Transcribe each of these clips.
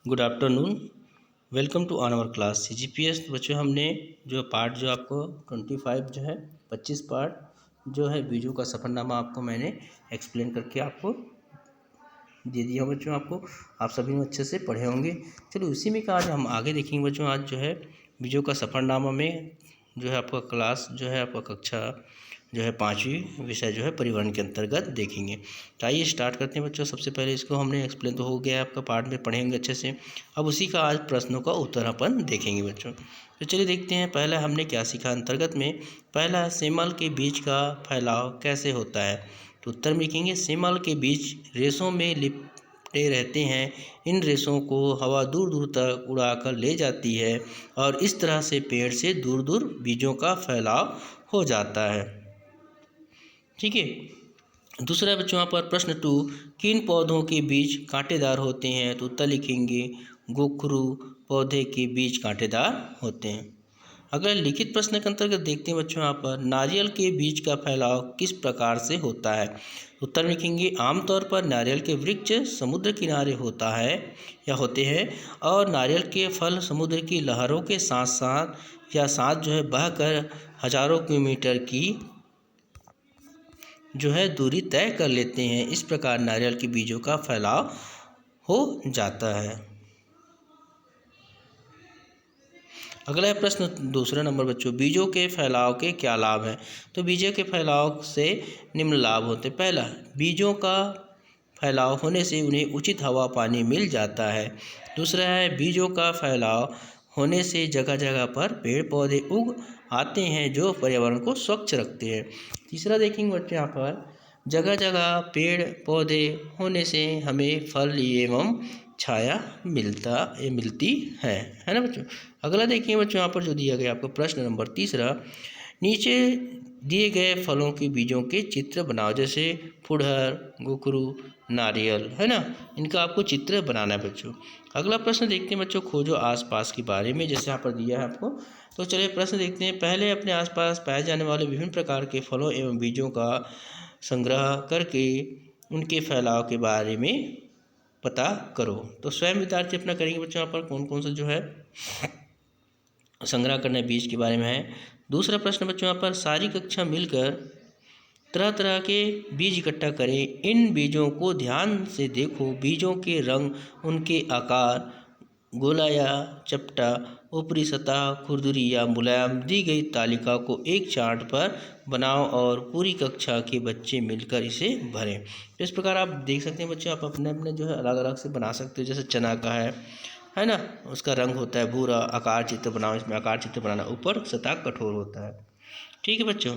Good afternoon. Welcome to on our class CGPS। बच्चों हमने जो पार्ट जो आपको 25 जो है 25 पार्ट जो है बीजों का सफ़रनामा आपको मैंने एक्सप्लेन करके आपको दे दिया बच्चों। आपको आप सभी ने अच्छे से पढ़े होंगे। चलो उसी में का आज हम आगे देखेंगे बच्चों। आज जो है बीजों का सफ़रनामा में जो है आपका क्लास जो है आपका कक्षा जो है 5वीं विषय जो है परिवहन के अंतर्गत देखेंगे। तो आइए स्टार्ट करते हैं बच्चों। सबसे पहले इसको हमने एक्सप्लेन तो हो गया आपका पार्ट में पढ़ेंगे अच्छे से। अब उसी का आज प्रश्नों का उत्तर अपन देखेंगे बच्चों। तो चलिए देखते हैं पहला हमने क्या सीखा अंतर्गत में। पहला, सेमल के बीज का फैलाव कैसे होता है। तो उत्तर में लिखेंगे, सेमल के बीज रेशों में लिपटे रहते हैं। इन रेशों को हवा दूर दूर तक उड़ाकर ले जाती है और इस तरह से पेड़ से दूर दूर बीजों का फैलाव हो जाता है। ठीक है। दूसरा बच्चों यहाँ पर प्रश्न 2, किन पौधों के बीज कांटेदार होते हैं। तो उत्तर लिखेंगे, गोखरू पौधे के बीज कांटेदार होते हैं। अगर लिखित प्रश्न के अंतर्गत देखते हैं बच्चों, यहाँ पर नारियल के बीज का फैलाव किस प्रकार से होता है। उत्तर लिखेंगे, आमतौर पर नारियल के वृक्ष समुद्र किनारे होता है या होते हैं और नारियल के फल समुद्र की लहरों के साथ साथ या साथ जो है बहकर हजारों किलोमीटर की जो है दूरी तय कर लेते हैं। इस प्रकार नारियल के बीजों का फैलाव हो जाता है। अगला है प्रश्न दूसरा नंबर बच्चों, बीजों के फैलाव के क्या लाभ हैं। तो बीजों के फैलाव से निम्न लाभ होते हैं। पहला, बीजों का फैलाव होने से उन्हें उचित हवा पानी मिल जाता है। दूसरा है, बीजों का फैलाव होने से जगह जगह पर पेड़ पौधे उग आते हैं जो पर्यावरण को स्वच्छ रखते हैं। तीसरा देखेंगे बच्चों, यहाँ पर जगह जगह पेड़ पौधे होने से हमें फल एवं छाया मिलती है ना बच्चों। अगला देखिए बच्चों, यहाँ पर जो दिया गया आपको प्रश्न नंबर तीसरा, नीचे दिए गए फलों के बीजों के चित्र बनाओ। जैसे फुड़हर, गोखरू, नारियल, है ना, इनका आपको चित्र बनाना है बच्चों। अगला प्रश्न देखते हैं बच्चों, खोजो आसपास के बारे में, जैसे यहाँ पर दिया है आपको। तो चलिए प्रश्न देखते हैं। पहले अपने आसपास पाए जाने वाले विभिन्न प्रकार के फलों एवं बीजों का संग्रह करके उनके फैलाव के बारे में पता करो। तो स्वयं विद्यार्थी अपना करेंगे बच्चों। यहाँ पर कौन कौन सा जो है संग्रह करने बीज के बारे में है। दूसरा प्रश्न बच्चों, यहाँ पर सारी कक्षा मिलकर तरह तरह के बीज इकट्ठा करें। इन बीजों को ध्यान से देखो। बीजों के रंग, उनके आकार, गोला या चपटा, ऊपरी सतह, खुरदरी या मुलायम, दी गई तालिका को एक चार्ट पर बनाओ और पूरी कक्षा के बच्चे मिलकर इसे भरें। तो इस प्रकार आप देख सकते हैं बच्चों, आप अपने अपने जो है अलग अलग से बना सकते हो। जैसे चना का है ना, उसका रंग होता है भूरा। आकार चित्र बनाओ, इसमें आकार चित्र बनाना, ऊपर सतह कठोर होता है। ठीक है बच्चों।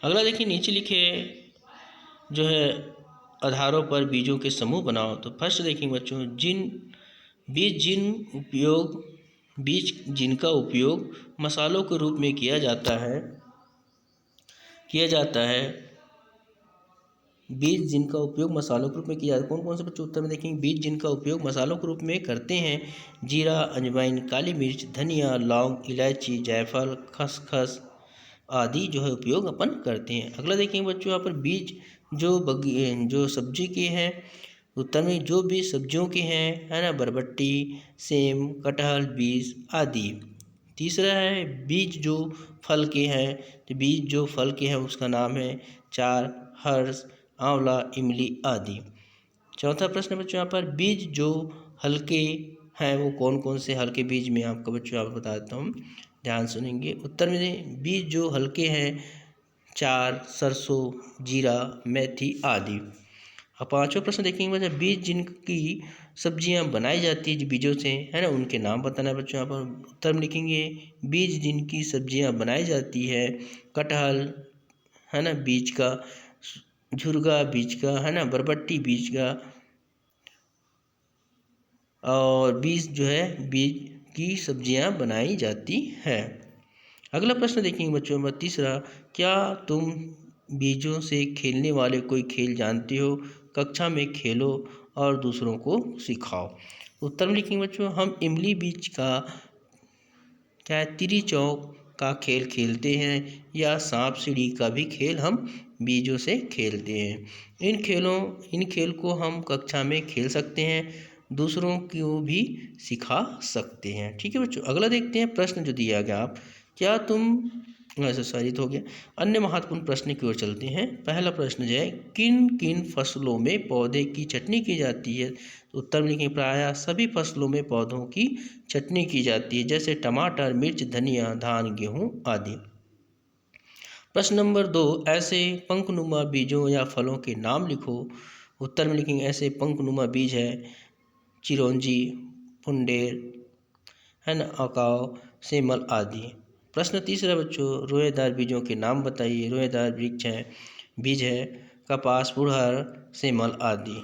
अगला देखिए, नीचे लिखे जो है आधारों पर बीजों के समूह बनाओ। तो फर्स्ट देखेंगे बच्चों, बीज जिनका उपयोग मसालों के रूप में किया जाता है बीज जिनका उपयोग मसालों के रूप में किया जाता है। कौन कौन से बच्चों उत्तर में देखेंगे, बीज जिनका उपयोग मसालों के रूप में करते हैं। जीरा, अजवाइन, काली मिर्च, धनिया, लौंग, इलायची, जायफल, खसखस आदि जो है उपयोग अपन करते हैं। अगला देखेंगे बच्चों, यहाँ पर बीज जो सब्जी के हैं। उत्तर में जो बीज सब्जियों के हैं, है ना, बरबट्टी, सेम, कटहल बीज आदि। तीसरा है बीज जो फल के हैं। तो बीज जो फल के हैं उसका नाम है चार, हर्ष, आंवला, इमली आदि। चौथा प्रश्न बच्चों, यहाँ पर बीज जो हल्के हैं वो कौन कौन से हल्के बीज में आपको बच्चों आप बता देता हूँ, ध्यान सुनेंगे। उत्तर में बीज जो हल्के हैं चार, सरसों, जीरा, मेथी आदि। अब पांचवा प्रश्न देखेंगे बच्चों, बीज जिनकी सब्जियां बनाई जाती है बीजों से, है ना, उनके नाम बताना है बच्चों। यहाँ पर उत्तर में लिखेंगे, बीज जिनकी सब्जियां बनाई जाती है। कटहल, है ना, बीज का, झुरगा बीज का, है ना, बरबट्टी बीज का, और बीज जो है बीज की सब्जियां बनाई जाती है। अगला प्रश्न देखेंगे बच्चों में तीसरा, क्या तुम बीजों से खेलने वाले कोई खेल जानते हो। कक्षा में खेलो और दूसरों को सिखाओ। उत्तर में लिखेंगे बच्चों, हम इमली बीज का क्या है, तिरी चौक का खेल खेलते हैं या सांप सीढ़ी का भी खेल हम बीजों से खेलते हैं। इन खेल को हम कक्षा में खेल सकते हैं, दूसरों को भी सिखा सकते हैं। ठीक है बच्चों, अगला देखते हैं प्रश्न जो दिया गया। आप क्या तुम ऐसा सारित हो गया। अन्य महत्वपूर्ण प्रश्न की ओर चलते हैं। पहला प्रश्न जो है, किन किन फसलों में पौधे की छटनी की जाती है। उत्तर में लिखें, प्रायः सभी फसलों में पौधों की छटनी की जाती है, जैसे टमाटर, मिर्च, धनिया, धान, गेहूं आदि। प्रश्न नंबर 2, ऐसे पंखनुमा बीजों या फलों के नाम लिखो। उत्तर में लिखेंगे, ऐसे पंखनुमा बीज है चिरौंजी, फुंडेर, है ना, अकाव, सेमल आदि। प्रश्न तीसरा बच्चों, रोएदार बीजों के नाम बताइए। रोएदार बीज है कपास, पुरहर, सेमल आदि।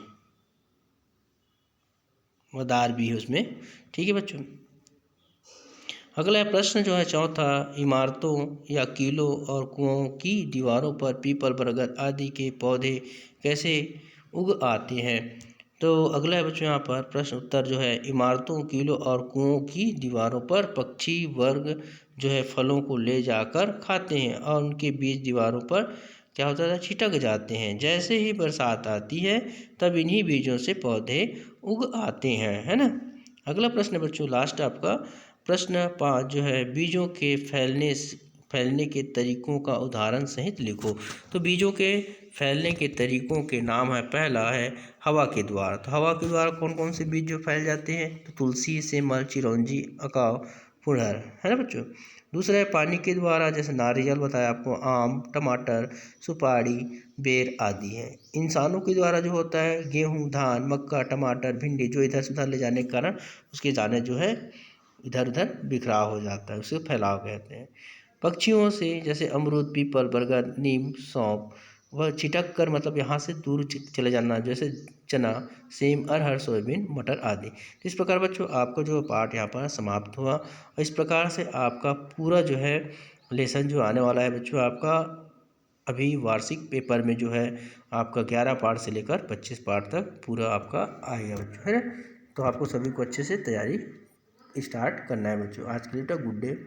मदार भी है उसमें। ठीक है बच्चों, अगला प्रश्न जो है चौथा, इमारतों या किलों और कुओं की दीवारों पर पीपल, बरगद आदि के पौधे कैसे उग आते हैं। तो अगला है बच्चों यहाँ पर प्रश्न उत्तर जो है, इमारतों, किलों और कुओं की दीवारों पर पक्षी वर्ग जो है फलों को ले जाकर खाते हैं और उनके बीज दीवारों पर क्या होता है, छिटक जाते हैं। जैसे ही बरसात आती है तब इन्हीं बीजों से पौधे उग आते हैं, है ना। अगला प्रश्न बच्चों लास्ट आपका प्रश्न 5 जो है, बीजों के फैलने के तरीकों का उदाहरण सहित लिखो। तो बीजों के फैलने के तरीकों के नाम है, पहला है हवा के द्वार। तो हवा के द्वार कौन कौन से बीज जो फैल जाते हैं, तो तुलसी, सेमल, चिरौंजी, अकाव, पुरहर, है ना बच्चों। दूसरा है पानी के द्वारा, जैसे नारियल बताया आपको, आम, टमाटर, सुपारी, बेर आदि है। इंसानों के द्वारा जो होता है, गेहूँ, धान, मक्का, टमाटर, भिंडी, जो इधर से उधर ले जाने के कारण उसके दाने जो है इधर उधर बिखराव हो जाता है, उसे फैलाव कहते हैं। पक्षियों से, जैसे अमरूद, पीपल, बरगद, नीम, सौंफ, वह छिटक कर मतलब यहाँ से दूर चले जाना, जैसे चना, सेम, अरहर, सोयाबीन, मटर आदि। इस प्रकार बच्चों आपका जो पाठ यहाँ पर समाप्त हुआ। और इस प्रकार से आपका पूरा जो है लेसन जो आने वाला है बच्चों, आपका अभी वार्षिक पेपर में जो है आपका 11 पाठ से लेकर 25 पाठ तक पूरा आपका आएगा बच्चों, है ना। तो आपको सभी को अच्छे से तैयारी स्टार्ट करना है बच्चों। आज के लिए गुड डे।